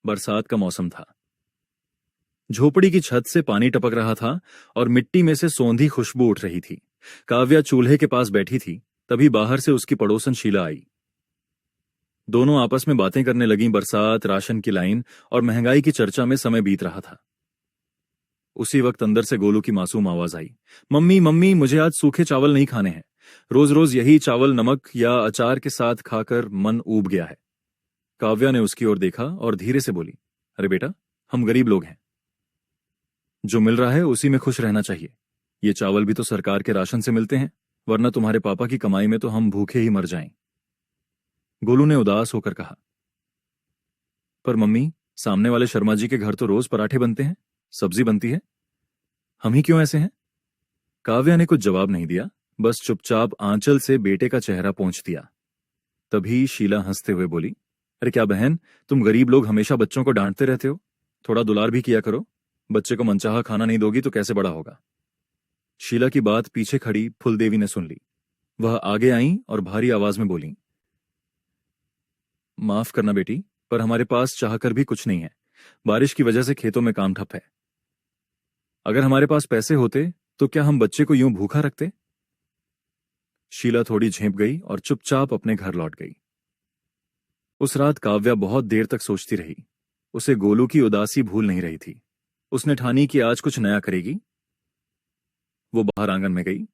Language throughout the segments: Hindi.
बरसात का मौसम था। झोपड़ी की छत से पानी टपक रहा था और मिट्टी में से सौंधी खुशबू उठ रही थी। काव्या चूल्हे के पास बैठी थी, तभी बाहर से उसकी पड़ोसन शीला आई। दोनों आपस में बातें करने लगीं। बरसात, राशन की लाइन और महंगाई की चर्चा में समय बीत रहा था। उसी वक्त अंदर से गोलू की मासूम आवाज आई, मम्मी मम्मी, मुझे आज सूखे चावल नहीं खाने हैं। रोज रोज यही चावल नमक या अचार के साथ खाकर मन ऊब गया है। काव्या ने उसकी ओर देखा और धीरे से बोली, अरे बेटा, हम गरीब लोग हैं। जो मिल रहा है उसी में खुश रहना चाहिए। ये चावल भी तो सरकार के राशन से मिलते हैं, वरना तुम्हारे पापा की कमाई में तो हम भूखे ही मर जाएं। गोलू ने उदास होकर कहा, पर मम्मी, सामने वाले शर्मा जी के घर तो रोज पराठे बनते हैं, सब्जी बनती है, हम ही क्यों ऐसे हैं? काव्या ने कुछ जवाब नहीं दिया, बस चुपचाप आंचल से बेटे का चेहरा पोंछ दिया। तभी शीला हंसते हुए बोली, अरे क्या बहन, तुम गरीब लोग हमेशा बच्चों को डांटते रहते हो, थोड़ा दुलार भी किया करो। बच्चे को मनचाहा खाना नहीं दोगी तो कैसे बड़ा होगा? शीला की बात पीछे खड़ी फुलदेवी ने सुन ली। वह आगे आईं और भारी आवाज में बोली, माफ करना बेटी, पर हमारे पास चाहकर भी कुछ नहीं है। बारिश की वजह से खेतों में काम ठप है। अगर हमारे पास पैसे होते तो क्या हम बच्चे को यूं भूखा रखते? शीला थोड़ी झेंप गई और चुपचाप अपने घर लौट गई। उस रात काव्या बहुत देर तक सोचती रही। उसे गोलू की उदासी भूल नहीं रही थी। उसने ठानी कि आज कुछ नया करेगी। वो बाहर आंगन में गई।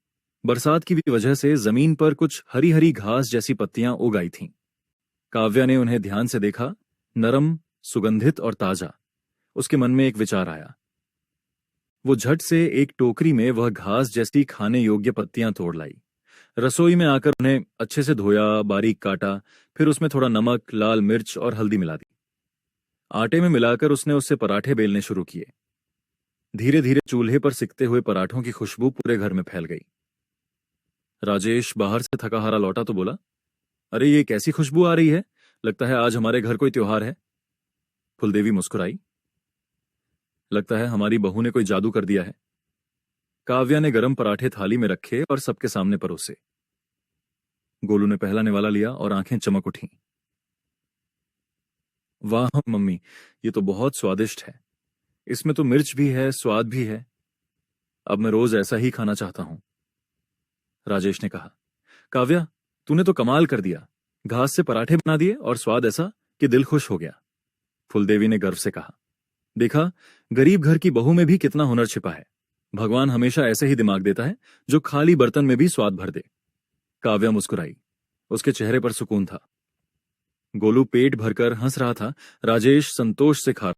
बरसात की वजह से जमीन पर कुछ हरी हरी घास जैसी पत्तियां उग आई थीं। काव्या ने उन्हें ध्यान से देखा, नरम, सुगंधित और ताजा। उसके मन में एक विचार आया। वो झट से एक टोकरी में वह घास जैसी खाने योग्य पत्तियां तोड़ लाई। रसोई में आकर उन्हें अच्छे से धोया, बारीक काटा, फिर उसमें थोड़ा नमक, लाल मिर्च और हल्दी मिला दी। आटे में मिलाकर उसने उससे पराठे बेलने शुरू किए। धीरे धीरे चूल्हे पर सिकते हुए पराठों की खुशबू पूरे घर में फैल गई। राजेश बाहर से थका हारा लौटा तो बोला, अरे ये कैसी खुशबू आ रही है, लगता है आज हमारे घर कोई त्योहार है। फुलदेवी मुस्कुराई, लगता है हमारी बहू ने कोई जादू कर दिया है। काव्या ने गरम पराठे थाली में रखे और सबके सामने परोसे। गोलू ने पहला निवाला लिया और आंखें चमक उठी। वाह मम्मी, ये तो बहुत स्वादिष्ट है। इसमें तो मिर्च भी है, स्वाद भी है। अब मैं रोज ऐसा ही खाना चाहता हूं। राजेश ने कहा, काव्या, तूने तो कमाल कर दिया। घास से पराठे बना दिए और स्वाद ऐसा कि दिल खुश हो गया। फुलदेवी ने गर्व से कहा, देखा, गरीब घर की बहू में भी कितना हुनर छिपा है। भगवान हमेशा ऐसे ही दिमाग देता है जो खाली बर्तन में भी स्वाद भर दे। काव्या मुस्कुराई। उसके चेहरे पर सुकून था। गोलू पेट भरकर हंस रहा था। राजेश संतोष से खा